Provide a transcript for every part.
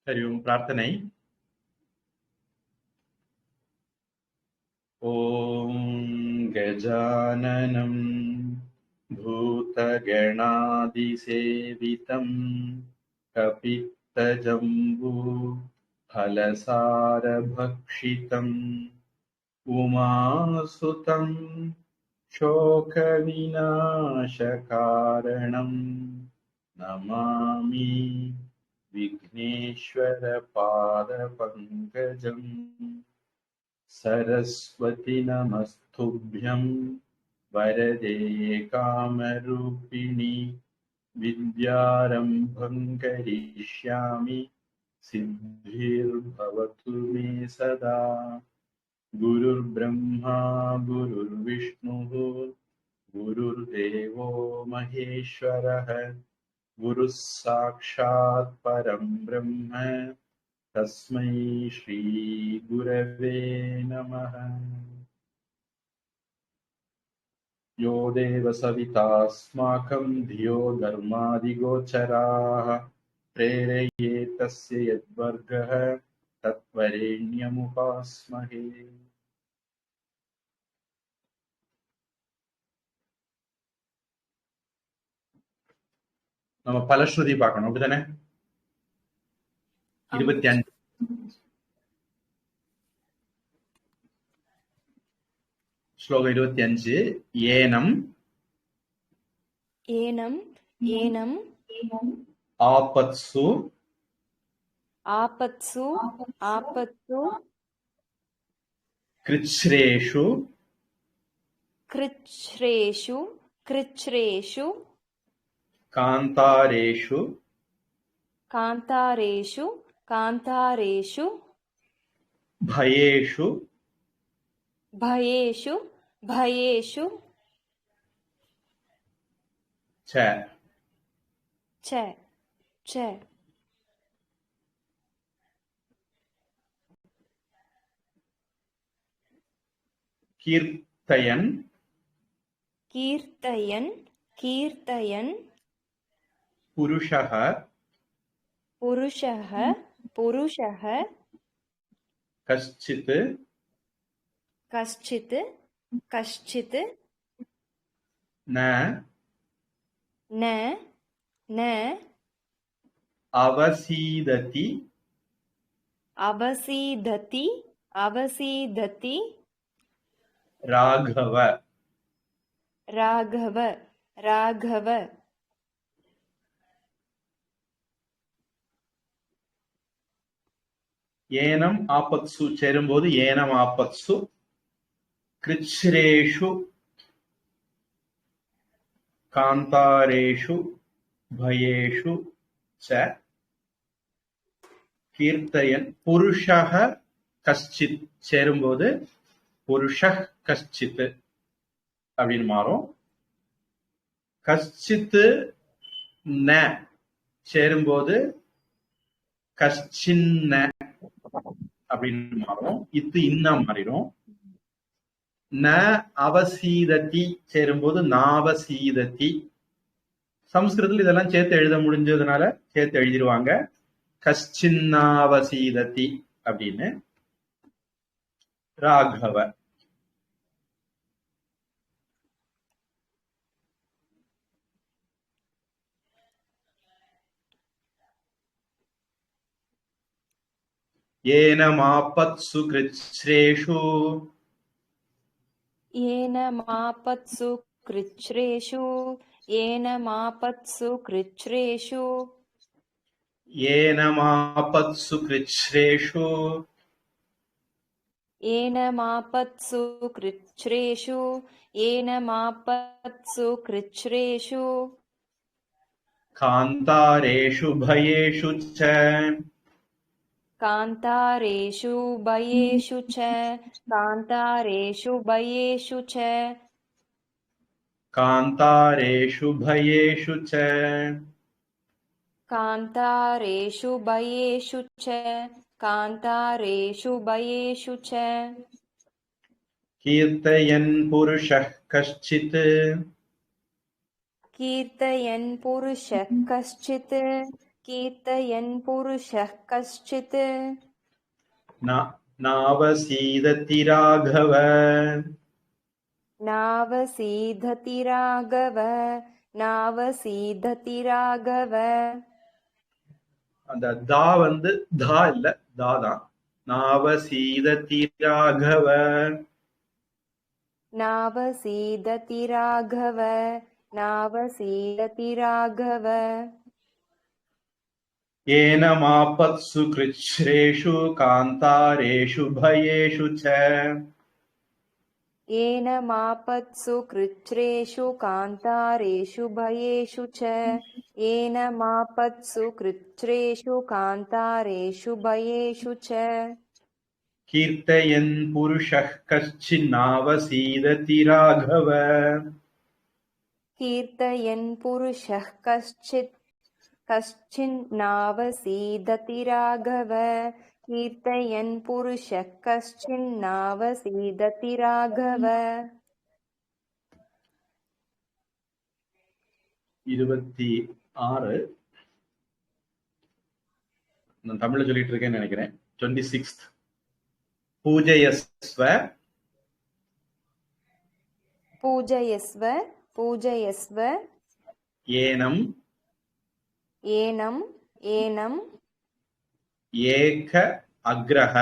हरि ओम प्रार्थனை. ॐ गजाननं भूतगणादिसेवितं कपित्तजम्बू फलसारभक्षितम् उमासुतं शोकविनाशकारणं नमामि विघ्नेश्वरपादपङ्कजम्. सरस्वती नमस्तुभ्यं वरदे कामरूपिणि विद्यारम्भं करिष्यामि सिद्धिर्भवतु मे सदा. गुरुर्ब्रह्मा गुरुर्विष्णुः गुरुर्देवो महेश्वरः गुरुः साक्षात् परं ब्रह्म तस्मै श्री गुरवे नमः. यो देवसवितास्माकं धियो धर्मादिगोचराः प्रेरये तस्य यद्वर्गः तत्वरेण्यमुपास्महे. நம்ம பலஸ்ருதி பார்க்கணும் அப்படிதானே? 25 ஸ்லோகம் 25. ஏனம் ஏனம் ஏனம் ஆபத்சு ஆபத்சு ஆபத்சு கிருச்ரேஷு கிருச்ரேஷு கிருச்ரேஷு காந்தாரேஷு காந்தாரேஷு காந்தாரேஷு பயேஷு பயேஷு பயேஷு ச ச ச கீர்த்தயன் கீர்த்தயன் கீர்த்தயன் புருஷः புருஷः புருஷः கஷ்சித் கஷ்சித் கஷ்சித் ந ந ந அவசீததி அவசீததி அவசீததி ராகவ ராகவ ராகவ ஏனம் ஆபத்சு சேரும்போது ஏனம் ஆபத்சு கிருச்ரேஷு காந்தாரேஷு பயேஷு ச கீர்த்தயன் புருஷः கஷ்சித் சேரும்போது புருஷः கஷ்சித் அப்படின்னு மாறும். கஷ்சித் ந சேரும்போது கஷ்சின்ன அப்படின்னு மாறும். இது இன்ன மாறிடும். ந அவசீததி சேரும்போது நாவசீததி. சம்ஸ்கிருதத்தில் இதெல்லாம் சேர்த்து எழுத முடிஞ்சதுனால சேர்த்து எழுதிருவாங்க. கஷ்சின்னாவசீததி அப்படின்னு. ராகவ ஏனமாபத்சு கிருச்ரேஷு ஏனமாபத்சு கிருச்ரேஷு ஏனமாபத்சு கிருச்ரேஷு ஏனமாபத்சு கிருச்ரேஷு ஏனமாபத்சு கிருச்ரேஷு ஏனமாபத்சு கிருச்ரேஷு காந்தாரேஷு பயேஷு ச காந்தாரேஷு பயேஷு ச காந்தாரேஷு பயேஷு ச காந்தாரேஷு பயேஷு ச காந்தாரேஷு பயேஷு ச காந்தாரேஷு பயேஷு ச கீர்த்தயன் புருஷः கஷ்சித் கீர்த்தயன் புருஷः கஷ்சித் कीर्तयन् पुरुषः कश्चित् नावसीदति राघव नावसीदति राघव नावसीदति राघव அந்த தா வந்து தா இல்ல தா தான். நாவசீததி ராகவ नावसीदति राघव नावसीदति राघव ஏனமாபத்சு கிருச்ரேஷு காந்தாரேஷு भयेषु च येन मापत्सु कृच्छ्रेषु कान्तारेषु भयेषु च येन मापत्सु कृच्छ्रेषु कान्तारेषु भयेषु च कीर्तयन् पुरुषः कश्चिन्नावसीदति राघव कीर्तयन् पुरुषः कश्चिन्नावसीदति राघव कीर्तयन् पुरुषः कश्चिन्नावसीदति राघव 26 நான் தமிழ்ல சொல்லிட்டு இருக்கேன்னு நினைக்கிறேன். 26th பூஜயஸ்வ पूजयस्व पूजयस्व ஏனம் एनम् एनम् ஏக அக்ரஹ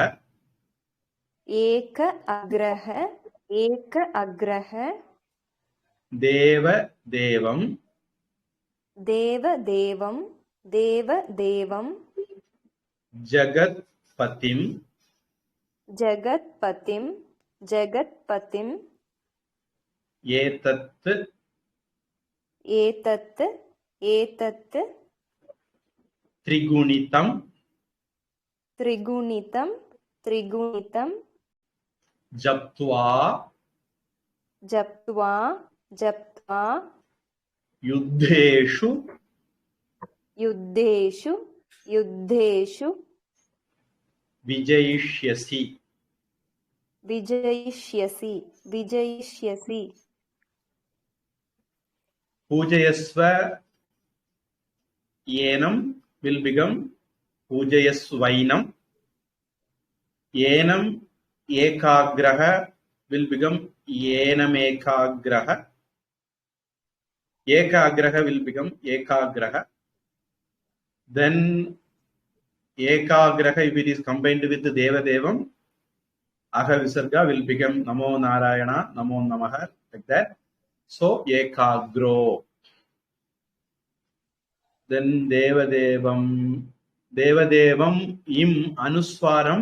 एक अग्रह தேவ தேவம் देवदेवं ஜகத்பதிம் जगत्पतिं ஏதத் एतत् திரிகுணிதம் त्रिगुणितं ஜப்த்வா जप्त्वा யுத்தேஷு युद्धेषु விஜயிஷ்யசி विजयिष्यसि பூஜயஸ்வ ஏனம் will become பூஜயஸ்வைனம் Yanam ஏகாக்ரஹ will become ஏனமேகாக்ரஹ ஏகாக்ரஹ will become ஏகாக்ரஹ then ஏகாக்ரஹ if it is combined with devadevam aha visarga will become namo narayana namo namaha like that. So ekagro then devadevam im anuswaram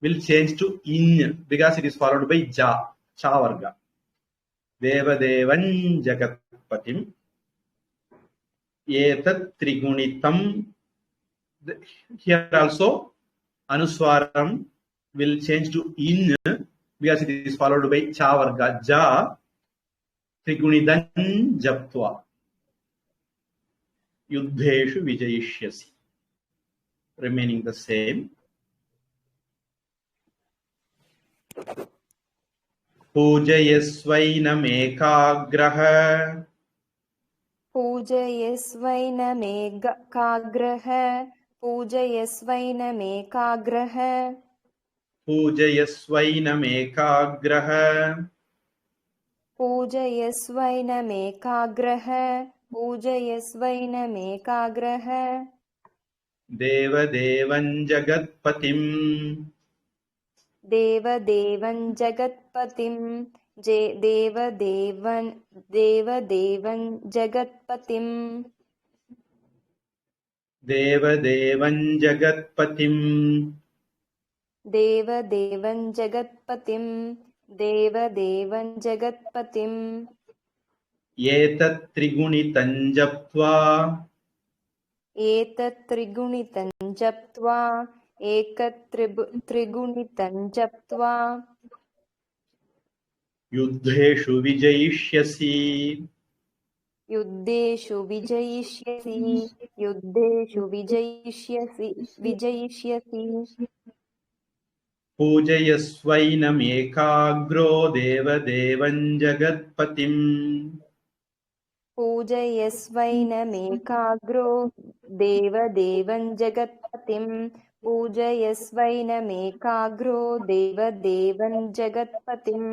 will change to in because it is followed by ja cha varga devadevan jagatpatim etat trigunitam. Here also anuswaram will change to in because it is followed by cha varga ja trigunidan japtva yuddheshu vijayishyasi remaining the same. पूजयस्वैनमेकाग्रह पूजयस्वैनमेकाग्रह पूजयस्वैनमेकाग्रह देवदेवं जगत्पतिं देवदेवं जगत्पतिं देवदेवं जगत्पतिं देवदेवं जगत्पतिं देवदेवं जगत्पतिं देवदेवं जगत्पतिं एतत् त्रिगुणितं जप्त्वा एतत् त्रिगुणितं जप्त्वा त्रिगुणितं जप्त्वा युद्धेषु विजयिष्यसि युद्धेषु विजयिष्यसि पूजयस्वैनमेकाग्रो देवदेवं जगत्पतिम् पूजयस्वैनमेकाग्रो देवदेवं जगत्पतिं पूजयस्वैनमेकाग्रो देवदेवं जगत्पतिम्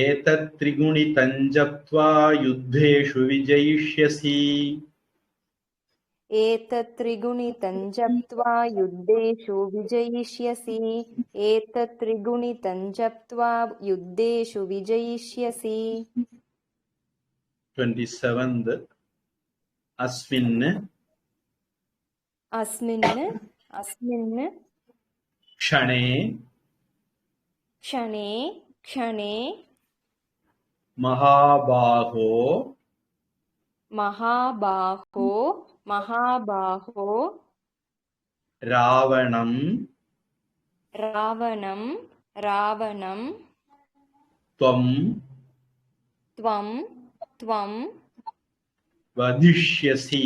एतत् त्रिगुणितं जप्त्वा युद्धेषु विजयिष्यसि एतत्त्रिगुणितं जप्त्वा युद्धेषु विजयिष्यसि एतत्त्रिगुणितं जप्त्वा युद्धेषु विजयिष्यसि 27th अस्मिन् अस्मिन् क्षणे क्षणे महाबाहो महाबाहो रावणं त्वं वदिष्यसि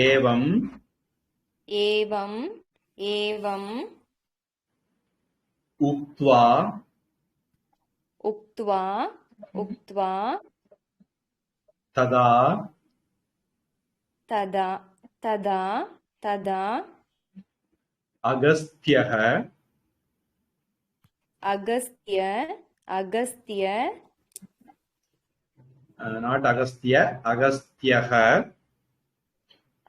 एवम् उक्त्वा तदा अगस्त्यः not अगस्त्य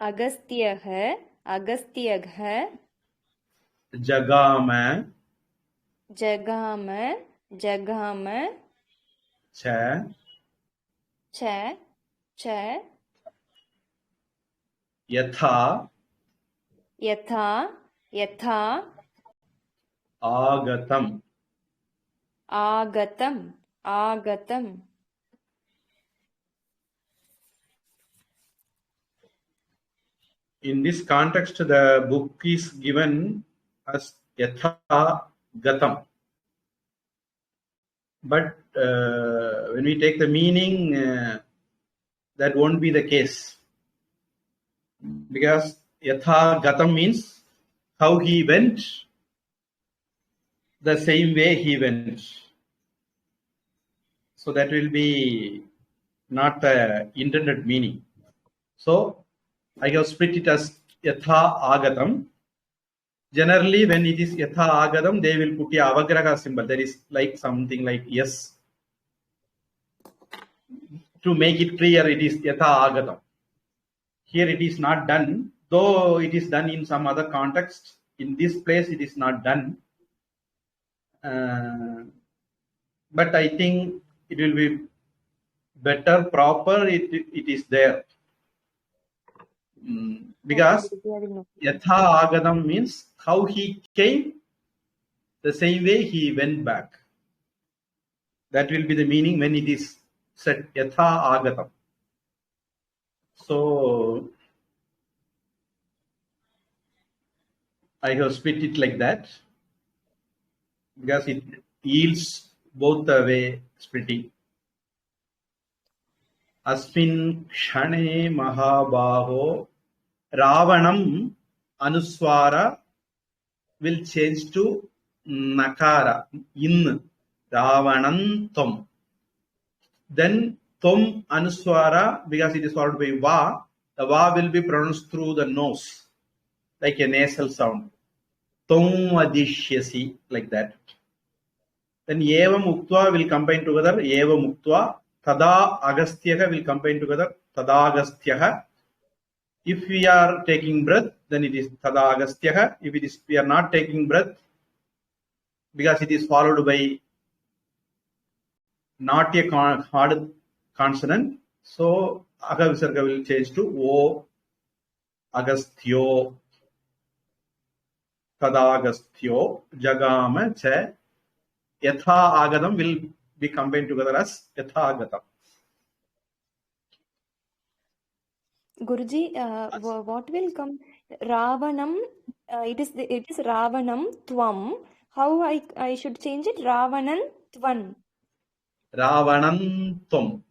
अगस्त्यः अगस्त्यः जगाम च यथा आगतम् In this context, the book is given as yatha gatam. But when we take the meaning, that won't be the case. Because yatha gatam means how he went, the same way he went. So that will be not the intended meaning. So I have split it as yatha agatam. Generally, when it is yatha agatam, they will put a avagraha symbol. That is like something like yes. To make it clear, it is yatha agatam. Here it is not done, though it is done in some other context. In this place, it is not done. But I think it will be better, proper, it is there. Because yatha agadam means how he came, the same way he went back. That will be the meaning when it is said yatha agatam. So I have split it like that because it yields both the way splitting. Asmin kshane mahabaho Ravanam Anuswara will change to Nakara in Ravanantam. Then Tom Anuswara, because it is followed by Va, the Va will be pronounced through the nose, like a nasal sound. Tom Adishyasi, like that. Then Eva Muktva will combine together, Eva Muktva. Tada Agastyaha will combine together, Tada Agastyaha. If we are taking breath, then it is Tada Agastyaha. If it is we are not taking breath, because it is followed by not a hard consonant, so Aga Visarga will change to O Agastyo. Tada Agastyo Jagama Cha. Yatha Agadam will be combined together as Yatha Agatam. Guruji, what will come? Ravanam, it is Ravanam Tvam. How I should change it? Ravanan Tvan. Ravanan Tvam.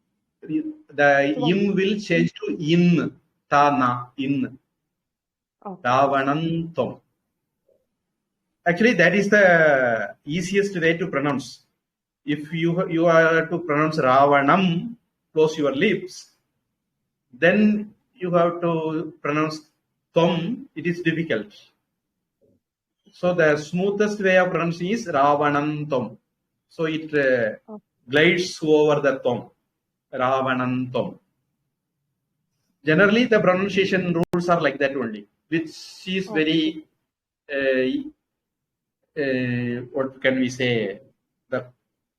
The im will change to in. Tana in. Okay. Ravanan Tvam. Actually, that is the easiest way to pronounce. If you are to pronounce Ravanam, close your lips, then you have to pronounce Tvam. It is difficult. So the smoothest way of pronouncing is Ravanantam. So it glides over the Tvam. Ravanantam. Generally, the pronunciation rules are like that only, which is very, what can we say, the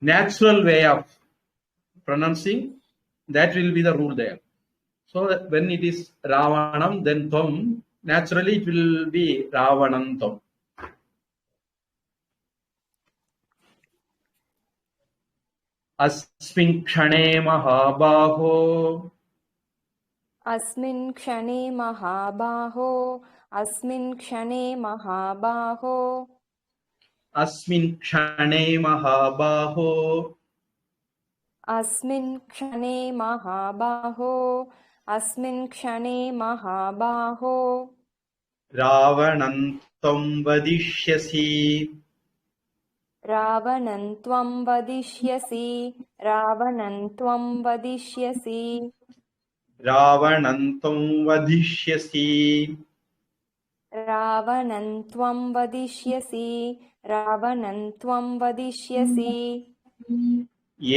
natural way of pronouncing, that will be the rule there. So when it is Ravanam, then Tvam, naturally it will be Ravanantam. अस्मिन् क्षणे महाबाहो अस्मिन् क्षणे महाबाहो अस्मिन् क्षणे महाबाहो अस्मिन् क्षणे महाबाहो अस्मिन् क्षणे महाबाहो अस्मिन् क्षणे महाबाहो रावणं त्वं वदिष्यसि रावणं त्वं वदिष्यसि रावणं त्वं वदिष्यसि रावणं त्वं वदिष्यसि रावणं त्वं वदिष्यसि रावणं त्वं वदिष्यसि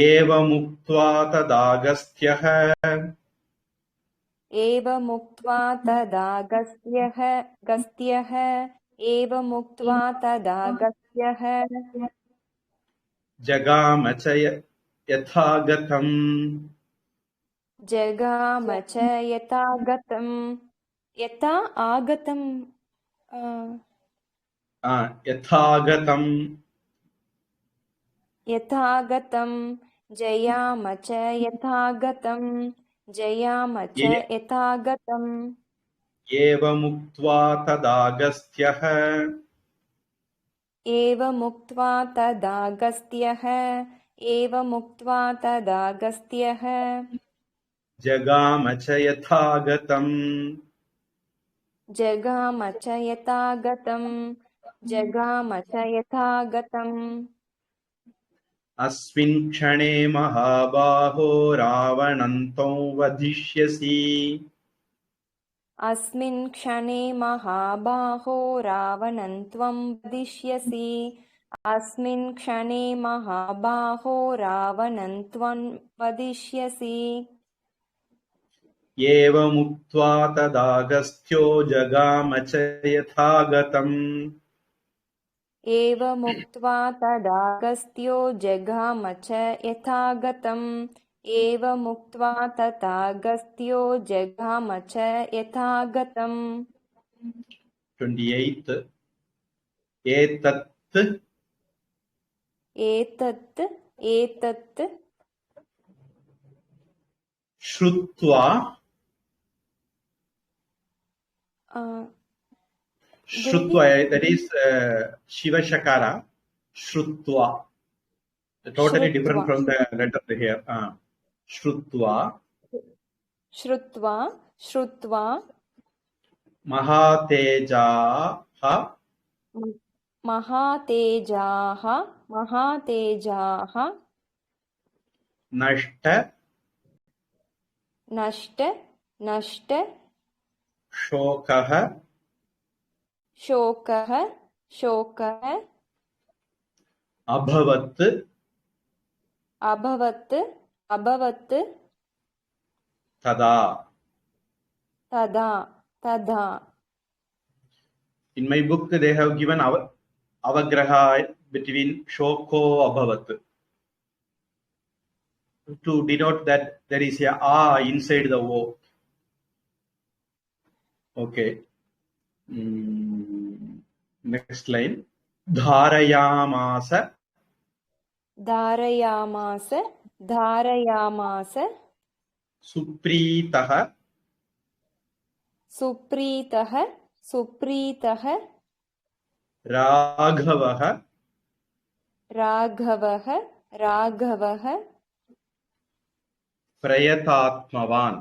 एवमुक्त्वा तदागस्त्यः एवमुक्त्वा तदागस्त्यः एवमुक्त्वा तदागस्त्यः जगाम च यथागतम् जगाम च यथागतं यथा आगतं यथागतम् यथागतं जयाम च यथागतं जयाम च यथागतम् एवमुक्त्वा तदागस्त्यः एवमुक्त्वा तदागस्त्यः एवमुक्त्वा तदागस्त्यः जगाम च यथागतम् जगाम च यथागतं जगाम च यथागतम् अस्मिन् क्षणे महाबाहो रावणं त्वं वधिष्यसि अस्मिन् क्षणे महाबाहो रावणं त्वं वदिष्यसि अस्मिन् क्षणे महाबाहो रावणं त्वं वदिष्यसि एवमुक्त्वा तदागस्त्यो जगाम च यथागतम् एवमुक्त्वा तदागस्त्यो जगाम च यथागतम् एवमुक्त्वा तथागस्त्यो जगाम च यथागतम् 28th एतत् एतत् एतत् श्रुत्वा श्रुत्वा that is Shiva Shakara Shrutva, totally different from the letter here. Shrutva श्रुत्वा श्रुत्वा Mahatejaha महातेजाः महातेजाः Nashta नष्ट नष्ट Shokah शोकः शोकः Abhavat अभवत् अभवत् Tada. तदा तदा In my book, they have given avagraha between Shoko Abhavat to denote that there is a inside the O. Okay. Next line. Dharayamasa धारयामास धारयामास Supritaha सुप्रीतः सुप्रीतः Raghavaha राघवः राघवः Prayatatmavan.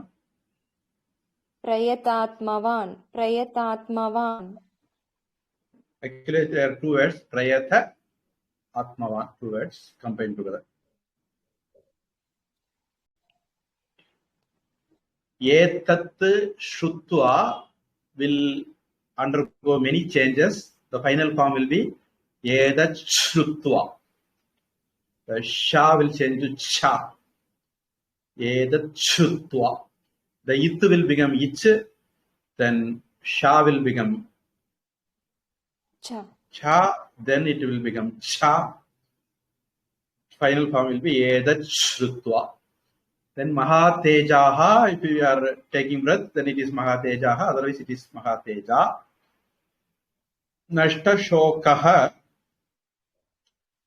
प्रयतात्मवान् प्रयतात्मवान् Actually, there are two words, Prayatha, Atmavan, two words combined together. Etat Shrutva will undergo many changes. The final form will be Edat Shrutva. The Sha will change to Cha. Edat Shrutva. The It will become Ich, then Sha will become Cha. Cha, then it will become Cha. Final form will be Edat Shrutva. Then Mahatejaha, if you are taking breath, then it is Mahatejaha, otherwise it is Mahateja. Nashta Shokaha,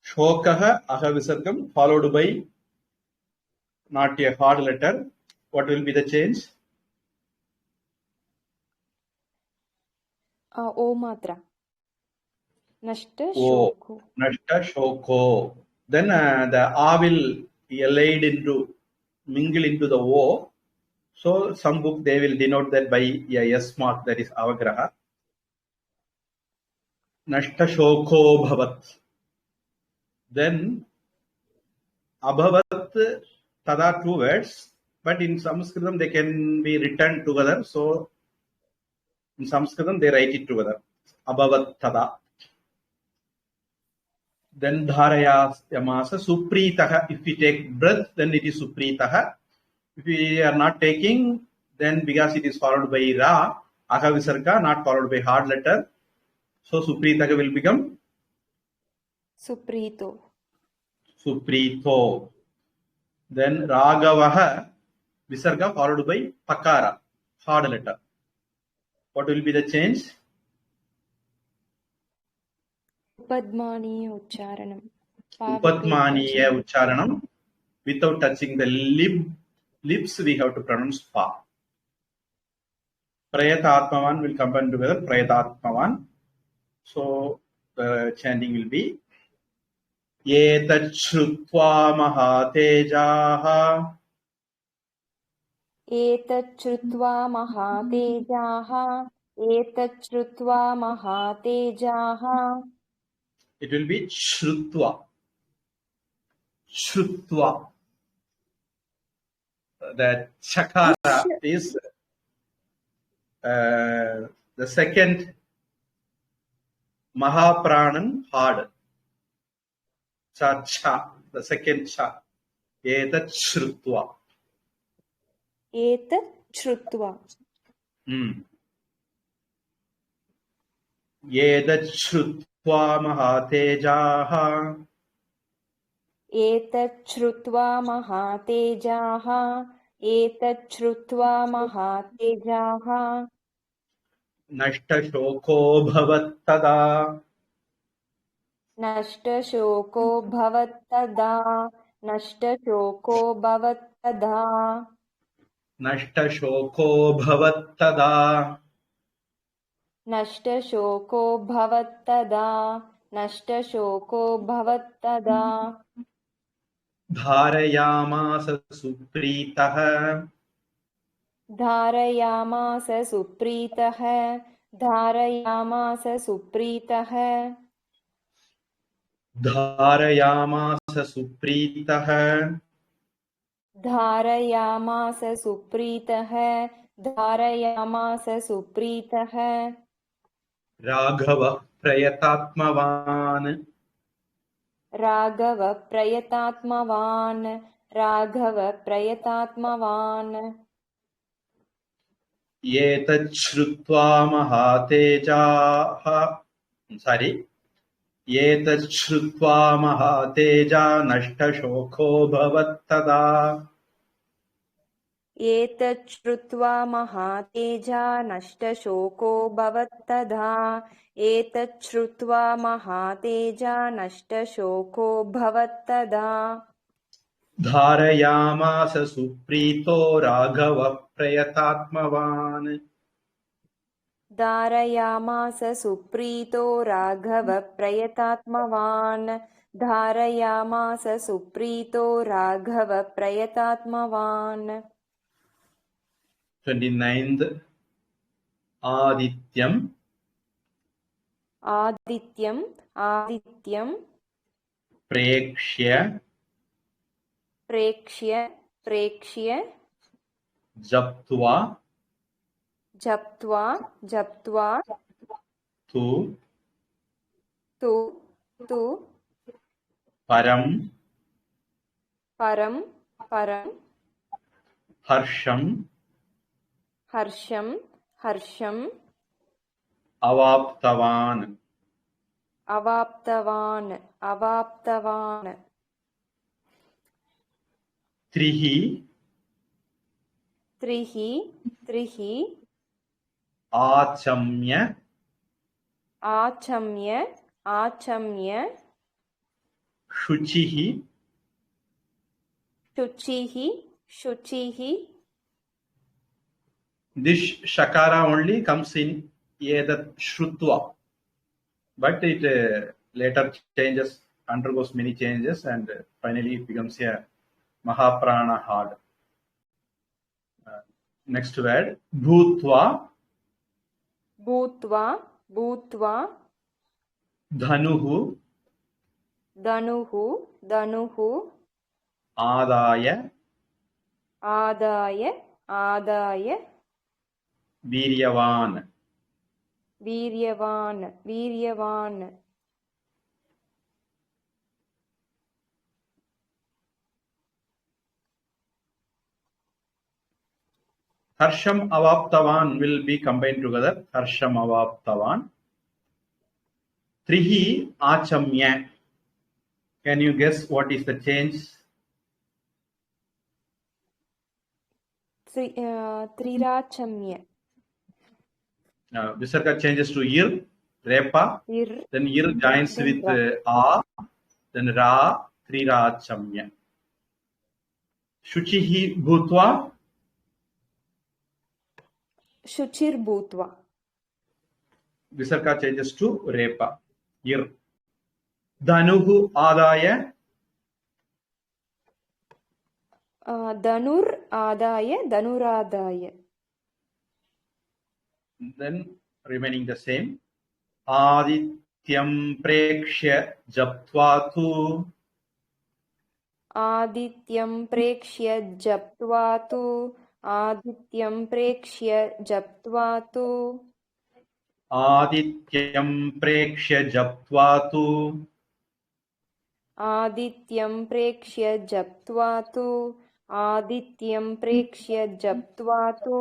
Shokaha, Aha Visargam, followed by not a hard letter. What will be the change? O Matra. Nashta O. Shoko. Nashta Shoko. Then the A will be laid into, mingle into the O. So some book they will denote that by a S mark, that is Avagraha. Nashta Shoko Bhavat. Then Abhavat, Tada, two words, but in Sanskritam they can be written together. So in Sanskritam they write it together. Abhavat Tada. Then Dharaya Yamasa Supritaha. If we take breath, then it is Supritaha. If we are not taking, then because it is followed by Ra, Aha Visarga, not followed by hard letter. So Supritaha will become Suprito. Suprito. Then Ragavaha, Visarga followed by Pakara, hard letter. What will be the change? Upadmaniya Ucharanam. Upatmaniya Ucharanam. Without touching the lips, we have to pronounce Pa. Prayatatmavan will combine together, Prayatatmavan. So the chanting will be Etat Shrutva Mahatejaha. Etat Shrutva Mahatejaha. Etat Shrutva Mahatejaha. It will be Shrutva. Shrutva. The Chakara is the second Mahapranan hard. Cha, the second Cha. Etat Shrutva. Etat Shrutva. Etat Shrutva Mahatejaha. Etat Shrutva Mahatejaha. Etat Shrutva Mahatejaha. Nashta Shoko Bhavattada. Nashta Shoko Bhavattada. Nashta Shoko Bhavattada. Nashta Shoko Bhavattada. Nashta Shoko Bhavattada. Nashta Shoko Bhavattada. Dharayamasa Supritah. Dharayamasa Supritah. Dharayamasa Supritah. Dharayamasa Supritah. Dharayamasa Supritah. Dharayamasa Supritah. Raghava Prayatatmavan. Raghava Prayatatmavan. Raghava Prayatatmavan. Etat Shrutva Mahatejaha. Sorry. Etat Shrutva Mahateja Nashta Shoko Bhavattada. Etat Shrutva Mahateja Nashta Shoko Bhavattada. Etat Shrutva Mahateja Nashta Shoko Bhavattada. Dharayamasa Suprito Raghava Prayatatmavan. Dharayamasa Suprito Raghava Prayatatmavan. Dharayamasa Suprito Raghava Prayatatmavan. 29th Adityam. आदित्यं आदित्यं प्रेक्ष्य प्रेक्ष्य प्रेक्ष्य जप्त्वा जप्त्वा जप्त्वा तु तु तु परं परं परं हर्षम् हर्षं हर्षम् अवाप्तवान् अवाप्तवान् अवाप्तवान् त्रिः त्रिः त्रिः आचम्य आचम्य आचम्य शुचिः शुचिः शुचिः this shakara only comes in edat shrutva, but it later changes, undergoes many changes, and finally it becomes a mahaprana had. Next word bhutva भूत्वा भूत्वा dhanuhu धनुः धनुः adaya आदाय आदाय वीर्यवान् वीर्यवान् वीर्यवान् harsham avaptavan will be combined together. Harsham avaptavan. Trihi achamya. Can you guess what is the change? त्रिराचम्य Visarga changes to ir, repa, इर् then ir joins then with ra. a, then ra, trirachamya. Shuchihi bhutva, शुचिर्भूत्वा Visarga changes to repa, ir. Dhanuhu adaya, धनुर् आदाय धनुरादाय then remaining the same. Adityam prekshya japtva tu, आदित्यं प्रेक्ष्य जप्त्वा तु आदित्यं प्रेक्ष्य जप्त्वा तु Adityam prekshya japtva tu, आदित्यं प्रेक्ष्य जप्त्वा तु आदित्यं प्रेक्ष्य जप्त्वा तु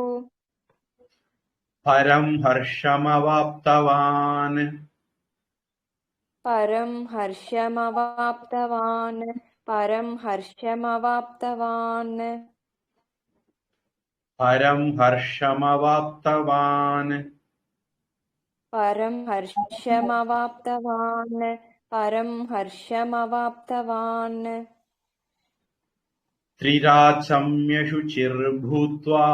param harshamavaptavan. परं हर्षमवाप्तवान् परं हर्षमवाप्तवान् Param harshamavaptavan. परं हर्षमवाप्तवान् परं हर्षमवाप्तवान् Trirachamya shuchirbhutva,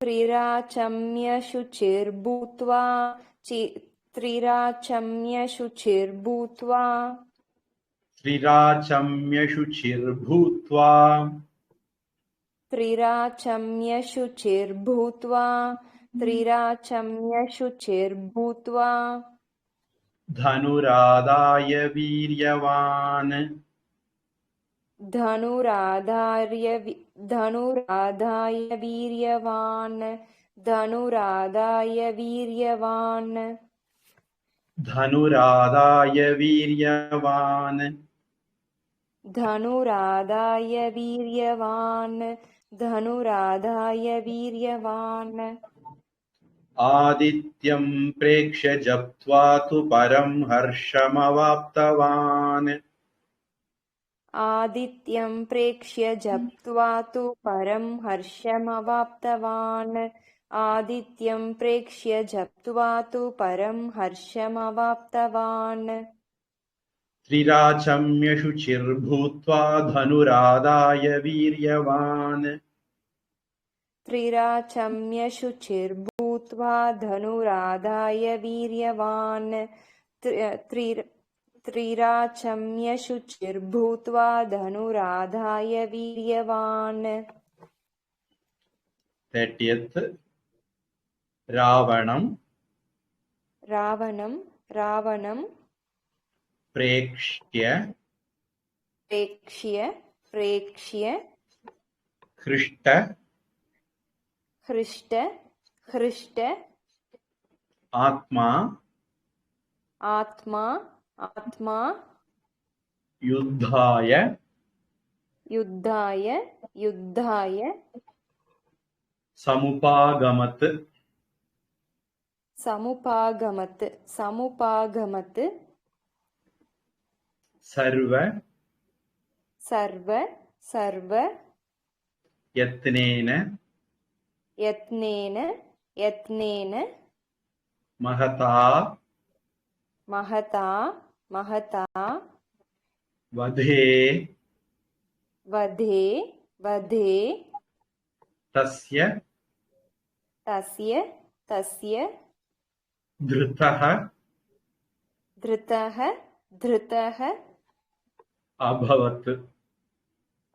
त्रिराचम्यशुचिर्भूत्वा त्रिराचम्यशुचिर्भूत्वा Trirachamya shuchirbhutva, त्रिराचम्यशुचिर्भूत्वा त्रिराचम्यशुचिर्भूत्वा dhanuradaya viryavan. धनुराधाय वीर्यवान् धनुराधाय वीर्यवान् Dhanuradaya viryavan. धनुराधाय वीर्यवान् धनुराधाय वीर्यवान् Adityam prekshya japtva tu param harshamavaptavan. आदित्यं प्रेक्ष्य जप्त्वा तु परं हर्षमवाप्तवान् आदित्यं प्रेक्ष्य जप्त्वा तु परं हर्षमवाप्तवान् Trirachamya shuchirbhutva dhanuradaya viryavan. त्रिराचम्यशुचिर्भूत्वा धनुराधाय वीर्यवान् त्रिराचम्यशुचिर्भूत्वा धनुराधाय वीर्यवान् 30th Ravanam रावणं रावणं प्रेक्ष्य प्रेक्ष्य प्रेक्ष्य हृष्ट हृष्ट हृष्ट आत्मा आत्मा आत्मा युद्धाय युद्धाय युद्धाय समुपागमत् समुपागमत् समुपागमत् सर्व सर्व सर्व यत्नेन यत्नेन यत्नेन महता महता महता वधे वधे वधे तस्य तस्य तस्य धृतः धृतः धृतः अभवत्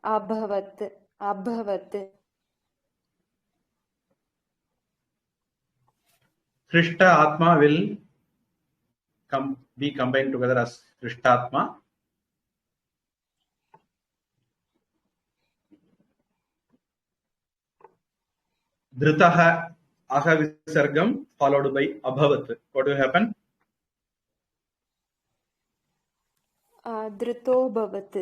अभवत् अभवत् हृष्ट आत्मा will be combined together as hृष्टात्मा. धृतः अह विसर्गम followed by abhavat. What will happen? धृतो भवत्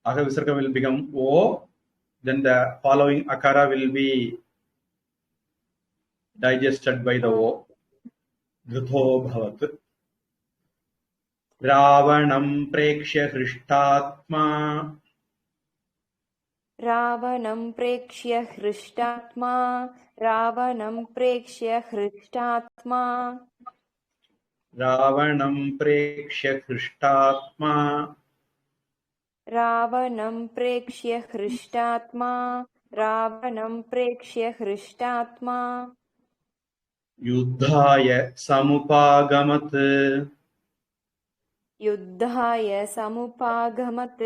Aha visarga will become O, then the following akara will be digested by the O. Dhrutho bhavat. Ravanam prekshya hृष्टात्मा रावणं प्रेक्ष्य हृष्टात्मा रावणं प्रेक्ष्य हृष्टात्मा रावणं प्रेक्ष्य हृष्टात्मा रावणं प्रेक्ष्य हृष्टात्मा रावणं प्रेक्ष्य हृष्टात्मा युद्धाय समुपागमत् युद्धाय समुपागमत्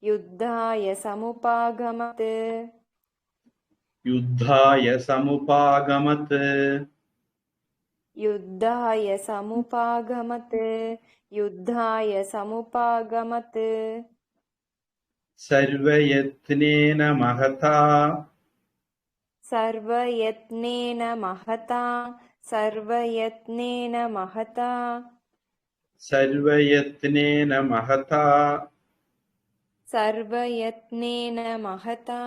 युद्धाय समुपागमत् युद्धाय समुपागमत् युद्धाय समुपागमत् युद्धाय समुपागमत् सर्वयत्नेन महता सर्वयत्नेन महता सर्वयत्नेन महता सर्वयत्नेन महता सर्वयत्नेन महता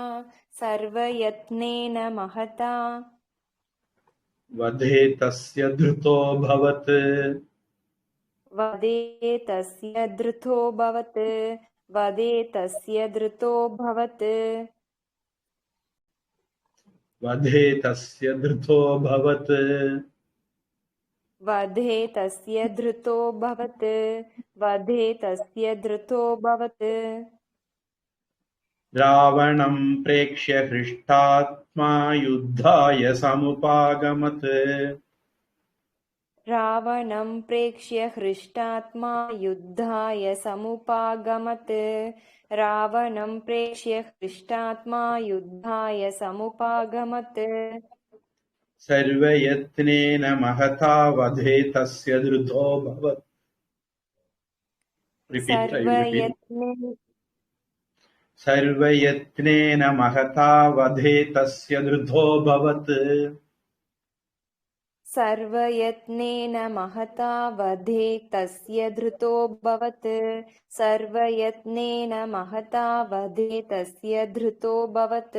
सर्वयत्नेन महता वधे तस्य धृतो भवत् वदे तस्य धृतो भवत् वदे तस्य धृतो भवत् वधे तस्य धृतो भवत् वधे तस्य धृतो भवत् वधे तस्य धृतो भवत् रावणं प्रेक्ष्य हृष्टात्मा युद्धाय समुपागमत् रावणं प्रेक्ष्य हृष्टात्मा युद्धाय समुपागमत् रावणं प्रेक्ष्य हृष्टात्मा युद्धाय समुपागमत् सर्वयत्नेन महता वधे तस्य धृतो भवत्. Repeat, I will repeat. सर्वयत्नेन महता वधे तस्य धृतो भवत् सर्वयत्नेन महता वधे तस्य धृतो भवत् सर्वयत्नेन महता वधे तस्य धृतो भवत्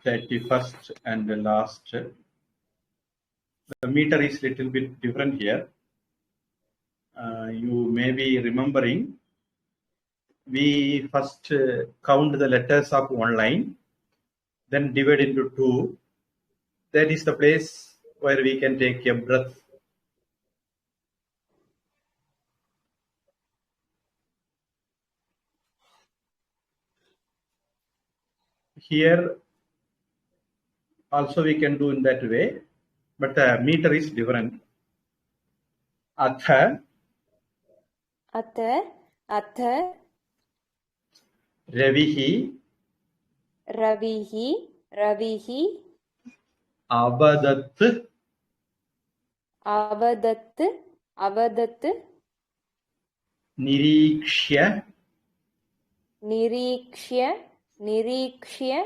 31st and the last. The meter is little bit different here. You may be remembering, we first count the letters of one line, then divide into two. That is the place where we can take a breath. Here also we can do in that way, but the meter is different. Atha, अथ Ravihi, Ravihi, Ravihi, अवदत् Avadat, Avadat, निरीक्ष्य Nirikshya, Nirikshya,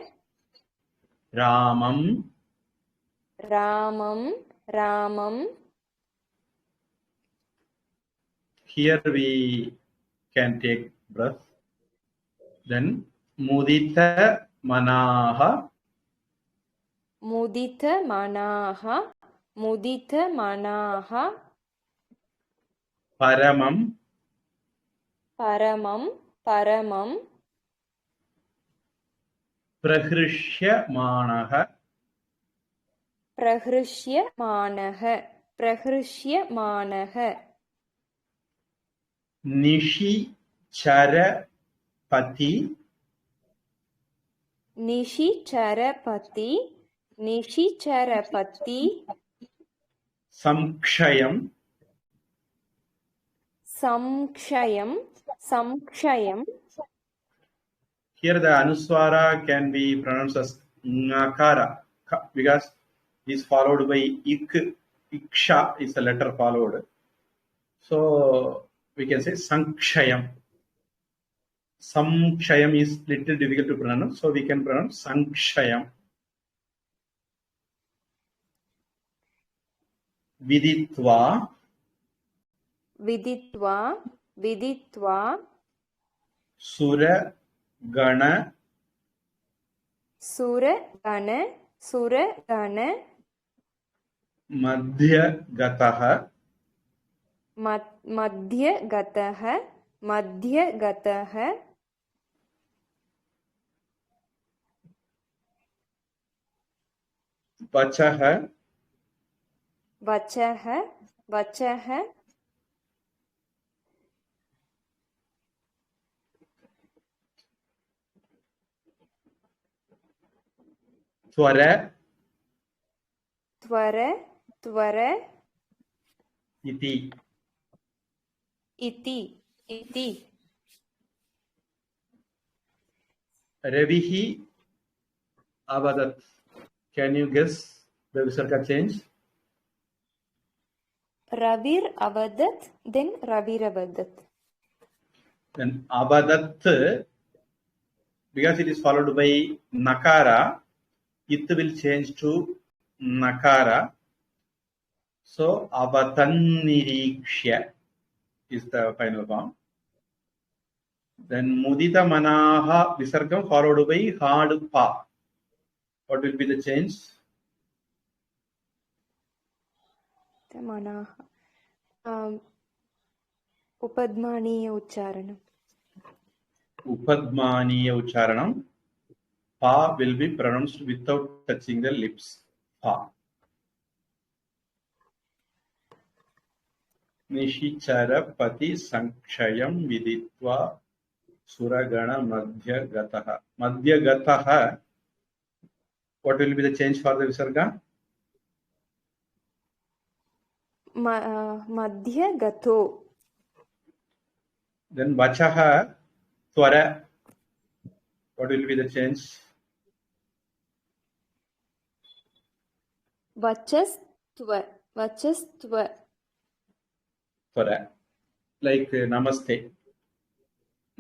रामं Ramam, Ramam. here we can take breath. Then mudita manaha Mudita Manaha, Mudita Manaha, paramam Paramam, Paramam, प्रहृष्यमाणः Prahrishyamanah, Prahrishyamanah, निशिचरपति Nishicharapati, Nishicharapati, संक्षयं Samkshayam, Samkshayam. here the anuswara can be pronounced as ngakara because it is followed by ik. Iksha is the letter followed, so we can say sankshayam. Samkshayam is little difficult to pronounce, so we can pronounce sankshayam. Viditva Viditva, Viditva, sura gana Suragana, Suragana, madhyagataha Madhyagataha, Madhyagataha, vachaha Vachaha, Vachaha, twara Tvara, Tvara, iti. Iti, Iti. Ravihi avadat. Can you guess the visarga change? Ravir Avadat, then Ravir Avadat. Then avadat, because it is followed by nakara, it will change to nakara. So avatannirikshya is the final form. Then mudita manaha visargam followed by hard pa. What will be the change? Manaha. Upadmaniya Ucharanam. Upadmaniya ucharanam. Pa will be pronounced without touching the lips. Pa. Nishichara-pati sankshayam viditva suragana madhyagataha. Madhyagataha. What will be the change for the visarga? Madhyagato. Then vachaha twara. What will be the change? Vachastva, Vachastva. Twara. Like namaste.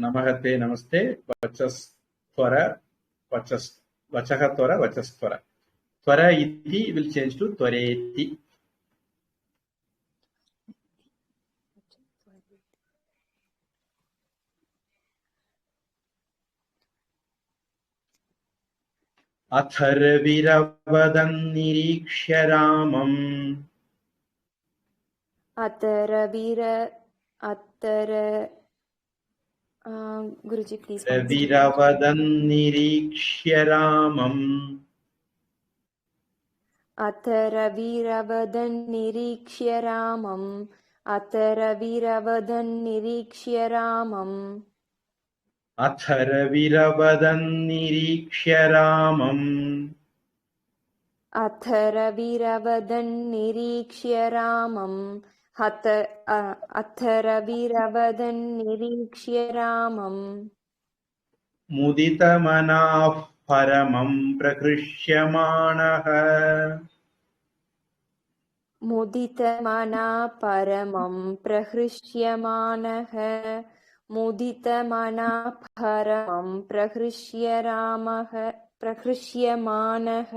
Namahate namaste. Vachas twara. Vachaha twara. Vachas twara. Twara iti will change to twareti. अथर्विरवदन्निरीक्ष्य रामम् Guruji, please. रविरवदन्निरीक्ष्य रामम् Ataraviravadannirikshya Ramam. Ataraviravadannirikshya Ramam. अथर्विरवदन्निरीक्ष्य रामम् Ataraviravadannirikshya Ramam. Ataraviravadannirikshya Ramam. मुदितमनाः परमं प्रकृष्यमाणः मुदितमना परमं प्रहृष्यमाणः मुदितमना परमं प्रहृष्यमाणः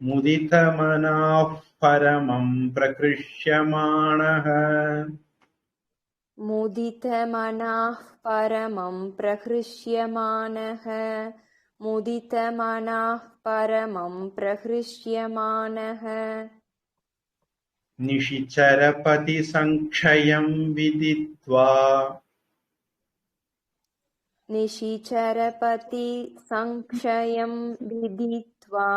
मुदितमनाः परमं प्रकृष्यमाणः मुदितमनाः परमं प्रहृष्यमाणः मुदितमनाः परमं प्रहृष्यमाणः निशिचरपति संक्षयं विदित्वा निशिचरपति संक्षयं विदित्वा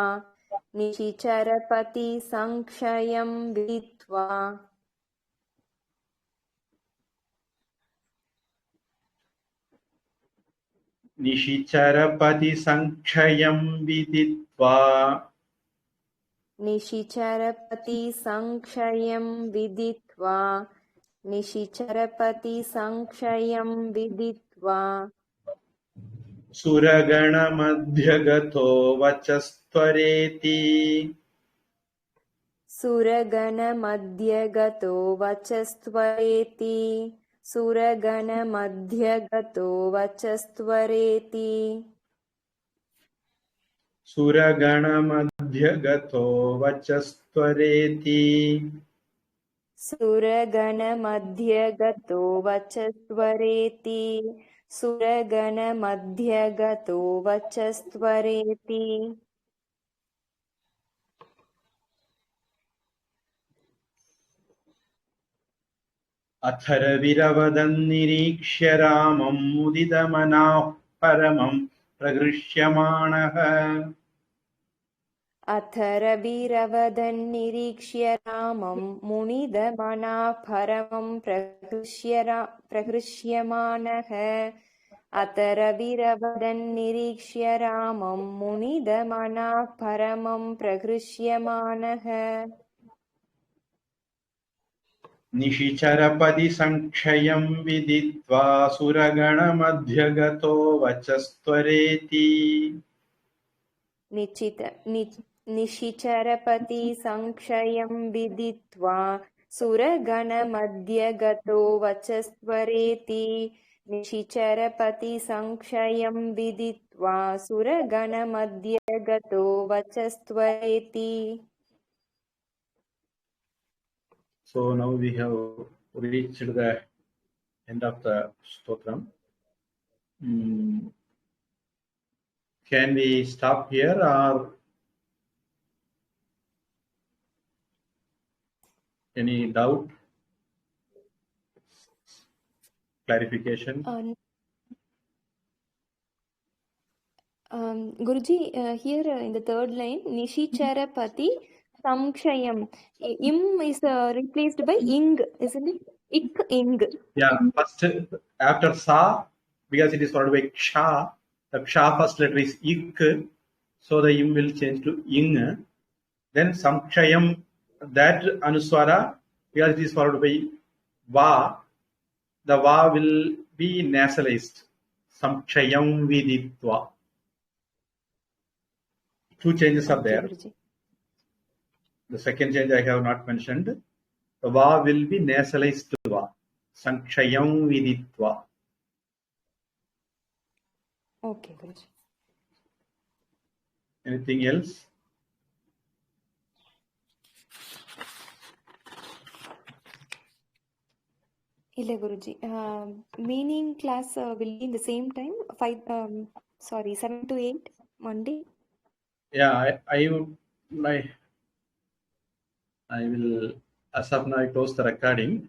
निशिचरपति संक्षयं विदित्वा निशिचरपति संक्षयं विदित्वा निशिचरपति संक्षयं विदित्वा निशिचरपति संक्षयं विदित्वा सुरगणमध्यगतो वचस्त्वरेति सुरगणमध्यगतो वचस्त्वरेति सुरगणमध्यगतो वचस्त्वरेति सुरगणमध्यगतो वचस्त्वरेति सुरगणमध्यगतो वचस्त्वरेति सुरगणमध्यगतो वचस्त्वरेति अथर्विरवदन्निरीक्ष्य रामं मुदितमनाः परमं प्रहृष्यमाणः अथर्विरवदन्निरीक्ष्य रामं मुनिदमनाः परमं प्रहृष्यमाणः अथर्विरवदन्निरीक्ष्य रामं मुनिदमनाः परमं प्रहृष्यमाणः निशिचरपदि संक्षयं विदित्वा सुरगणमध्यगतो वचस्त्वरेति निशिचरपति संक्षयं विदित्वा सुरगणमध्यगतो वचस्त्वरेति निशिचरपति संक्षयं विदित्वा सुरगणमध्यगतो वचस्त्वरेति. So now we have reached the end of the stotram. Can we stop here or any doubt, clarification? Guruji, here in the third line, Nishicharapati Samkshayam. Im is replaced by ing, isn't it? Ik, ing. Yeah, first after sa, because it is followed by ksha, the ksha first letter is ik, so the im will change to ing. Then samkshayam, that anuswara, because it is followed by va, the va will be nasalized. Samkshayam viditva. Two changes are there. The second change I have not mentioned. The va will be nasalized to va. Sankshayam viditva. Okay, Guruji. Anything else? Illa Guruji. Meaning class will be in the same time. 7 to 8 Monday. Yeah, I will, as of now, I close the recording.